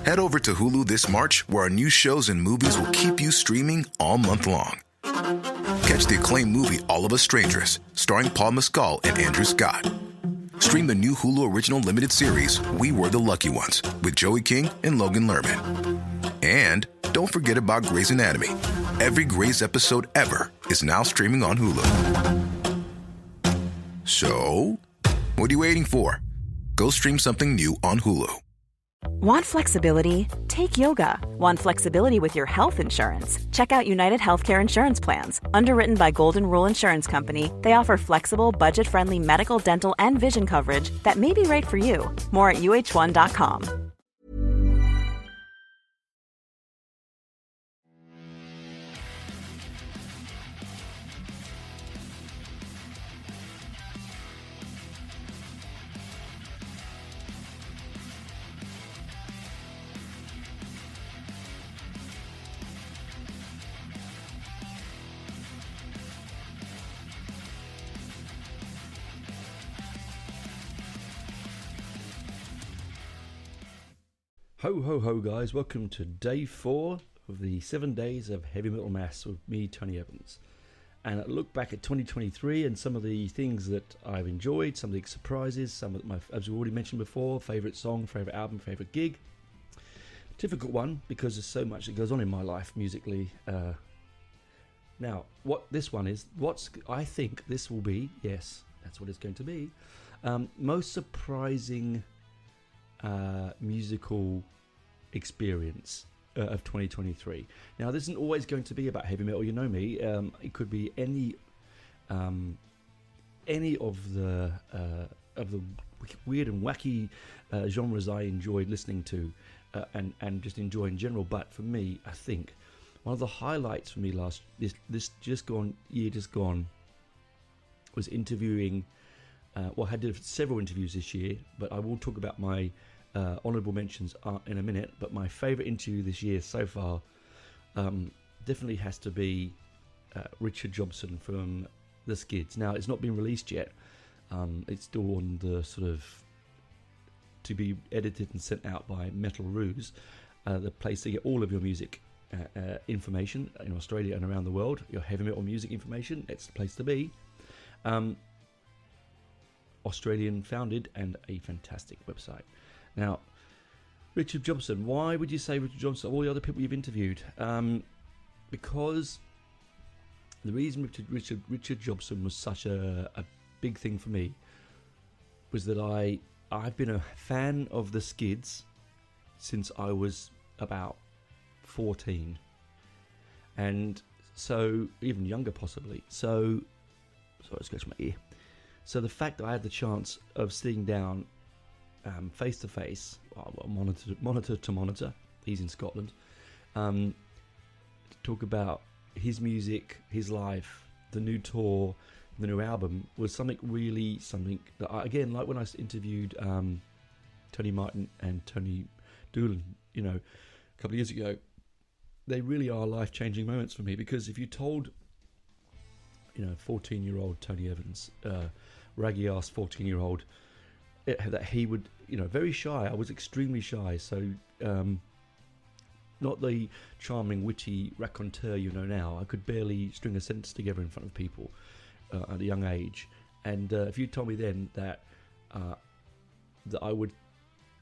Head over to Hulu this March, where our new shows and movies will keep you streaming all month long. Catch the acclaimed movie All of Us Strangers, starring Paul Mescal and Andrew Scott. Stream the new Hulu original limited series We Were the Lucky Ones with Joey King and Logan Lerman. And don't forget about Grey's Anatomy. Every Grey's episode ever is now streaming on Hulu. So, what are you waiting for? Go stream something new on Hulu. Want flexibility? Take yoga. Want flexibility with your health insurance? Check out United Healthcare Insurance Plans. Underwritten by Golden Rule Insurance Company, they offer flexible, budget-friendly medical, dental, and vision coverage that may be right for you. More at uh1.com. Ho, ho, ho, guys. Welcome to day 4 of the 7 days of Heavy Metal Mass with me, Tony Evans. And a look back at 2023 and some of the things that I've enjoyed, some of the surprises, some of my, as we already mentioned before, favourite song, favourite album, favourite gig. Difficult one because there's so much that goes on in my life musically. Now, what this one is, I think this will be, yes, that's what it's going to be, most surprising musical experience of 2023. Now, this isn't always going to be about heavy metal, you know me. It could be any of the weird and wacky genres I enjoyed listening to and just enjoy in general. But for me, I think one of the highlights for me this year just gone was interviewing. I had several interviews this year, but I will talk about my honourable mentions in a minute. But my favourite interview this year so far definitely has to be Richard Jobson from The Skids. Now, it's not been released yet. It's still on the sort of to be edited and sent out by Metal Ruse, the place to get all of your music information in Australia and around the world. Your heavy metal music information, it's the place to be. Australian founded and a fantastic website. Now, Richard Jobson, why would you say Richard Jobson of all the other people you've interviewed? Because the reason Richard Jobson was such a big thing for me was that I've been a fan of the Skids since I was about 14, and so even younger possibly. So, sorry, I scratched my ear. So the fact that I had the chance of sitting down face to face, monitor to monitor, he's in Scotland, to talk about his music, his life, the new tour, the new album, was something that again, like when I interviewed Tony Martin and Tony Doolan, a couple of years ago, they really are life-changing moments for me, because if you told 14-year-old Tony Evans, raggy-ass 14-year-old, that he would, very shy. I was extremely shy, so not the charming, witty raconteur now. I could barely string a sentence together in front of people at a young age. And if you told me then that I would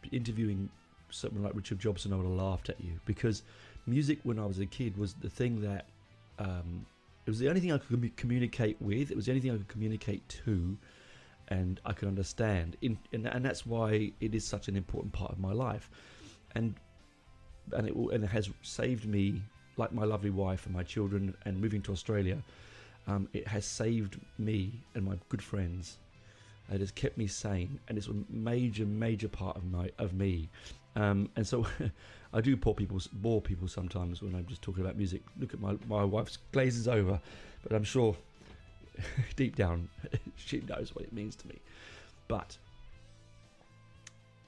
be interviewing someone like Richard Jobson, I would have laughed at you, because music when I was a kid was the thing that it was the only thing I could communicate with. It was the only thing I could communicate to, and I could understand. And that's why it is such an important part of my life. And it has saved me, like my lovely wife and my children, and moving to Australia. It has saved me and my good friends. It has kept me sane, and it's a major part of me. And so I do bore people sometimes when I'm just talking about music. Look at my wife's glazes over, but I'm sure deep down she knows what it means to me. But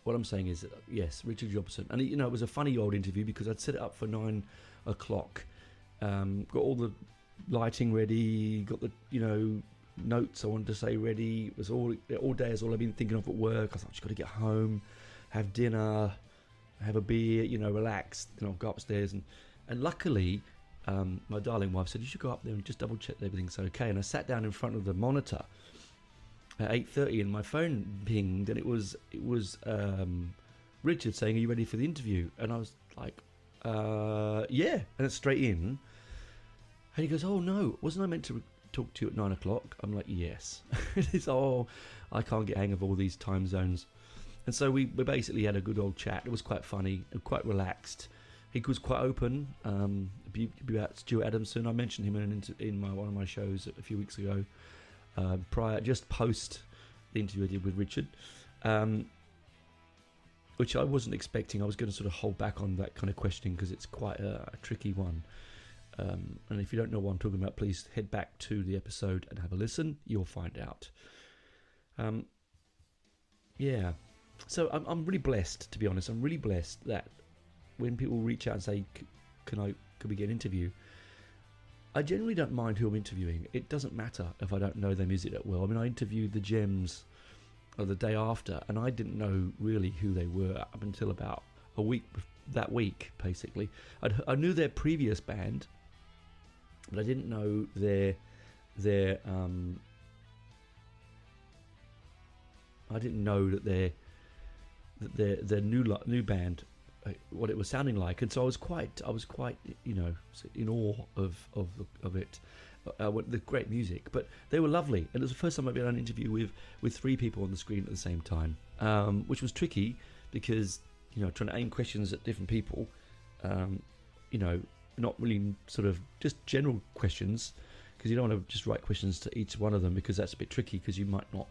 what I'm saying is, yes, Richard Jobson, and it was a funny old interview because I'd set it up for 9 o'clock, got all the lighting ready, got the notes I wanted to say ready. It was all day is all I've been thinking of at work. I thought, I've just got to get home, have dinner, have a beer, relax, go upstairs. And luckily, my darling wife said, you should go up there and just double check that everything's okay. And I sat down in front of the monitor at 8:30 and my phone pinged, and it was Richard saying, are you ready for the interview? And I was like, yeah. And it's straight in. And he goes, oh no, wasn't I meant to talk to you at 9 o'clock? I'm like, yes. It's I can't get hang of all these time zones. And so we basically had a good old chat. It was quite funny and quite relaxed. He was quite open about Stuart Adamson. I mentioned him in one of my shows a few weeks ago, just post the interview I did with Richard, which I wasn't expecting. I was going to sort of hold back on that kind of questioning because it's quite a tricky one. And if you don't know what I'm talking about, please head back to the episode and have a listen. You'll find out. Yeah. So I'm really blessed, to be honest. I'm really blessed that when people reach out and say, could we get an interview? I generally don't mind who I'm interviewing. It doesn't matter if I don't know their music that well. I mean, I interviewed the Gems the day after, and I didn't know really who they were up until about that week, basically. I knew their previous band, but I didn't know their I didn't know that their new band, what it was sounding like, and so I was quite in awe of it, the great music. But they were lovely, and it was the first time I've been on an interview with three people on the screen at the same time, which was tricky because trying to aim questions at different people, not really sort of just general questions, because you don't want to just write questions to each one of them, because that's a bit tricky, because you might not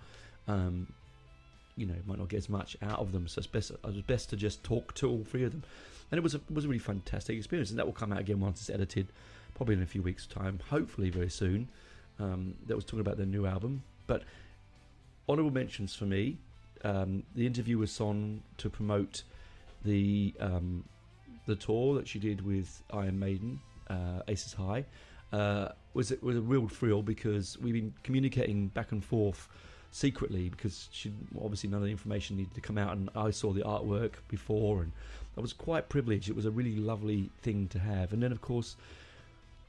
get as much out of them. So it was best to just talk to all three of them, and it was a really fantastic experience. And that will come out again once it's edited, probably in a few weeks' time, hopefully very soon. That was talking about their new album. But honourable mentions for me, the interview was on to promote the tour that she did with Iron Maiden, Aces High. Was a real thrill, because we've been communicating back and forth secretly, because obviously none of the information needed to come out, and I saw the artwork before, and I was quite privileged. It was a really lovely thing to have. And then of course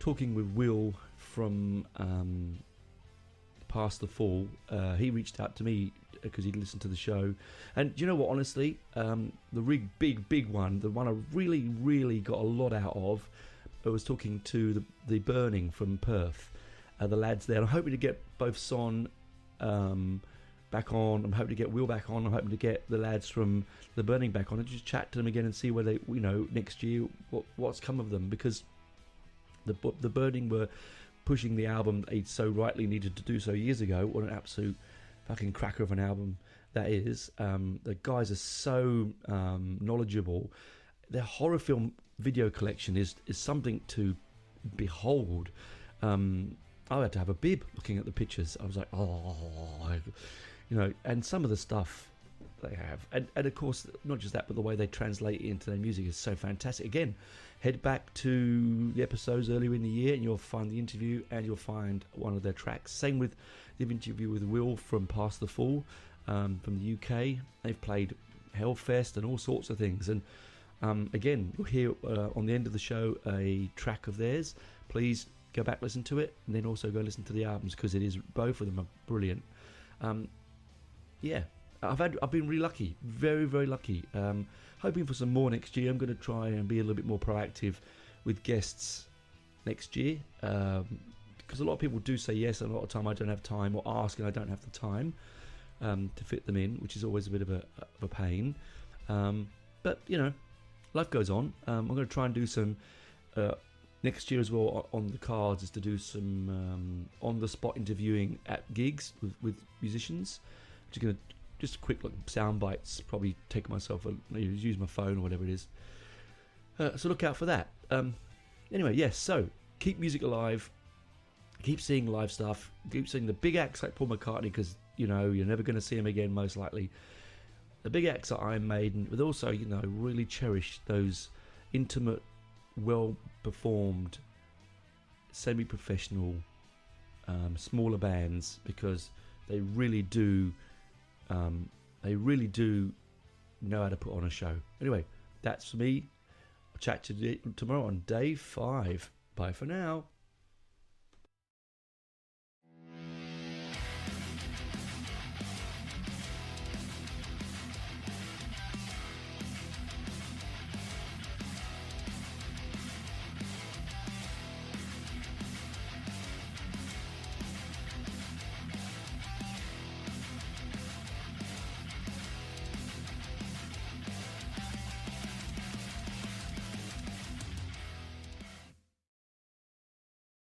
talking with Will from Past the Fall, he reached out to me because he'd listened to the show, and do you know what, honestly, the big one, the one I really got a lot out of, I was talking to the Burning from Perth, the lads there. I'm hoping to get both Son back on. I'm hoping to get Will back on. I'm hoping to get the lads from the Burning back on and just chat to them again and see where they, next year what's come of them, because the Burning were pushing the album they so rightly needed to do so years ago. What an absolute fucking cracker of an album that is. The guys are so knowledgeable. Their horror film video collection is something to behold. I had to have a bib looking at the pictures. I was like, and some of the stuff they have, and of course not just that, but the way they translate it into their music is so fantastic. Again, head back to the episodes earlier in the year and you'll find the interview, and you'll find one of their tracks. Same with the interview with Will from Past the Fall, from the UK. They've played Hellfest and all sorts of things, and again, you'll hear on the end of the show a track of theirs. Please go back, listen to it, and then also go listen to the albums, because both of them are brilliant. I've been really lucky, very, very lucky. Hoping for some more next year. I'm going to try and be a little bit more proactive with guests next year, because a lot of people do say yes, and a lot of time I don't have time, or ask and I don't have the time to fit them in, which is always a bit of a pain. But life goes on. I'm going to try and do some next year as well. On the cards is to do some on-the-spot interviewing at gigs with musicians. Just going to just quick sound bites. Probably take myself use my phone or whatever it is. So look out for that. Anyway, yes. So keep music alive. Keep seeing live stuff. Keep seeing the big acts like Paul McCartney, because you're never going to see him again, most likely. The big acts are Iron Maiden, but also really cherish those intimate, well-performed, semi-professional, smaller bands, because they really do know how to put on a show. Anyway, that's me. I'll chat to you tomorrow on day 5. Bye for now.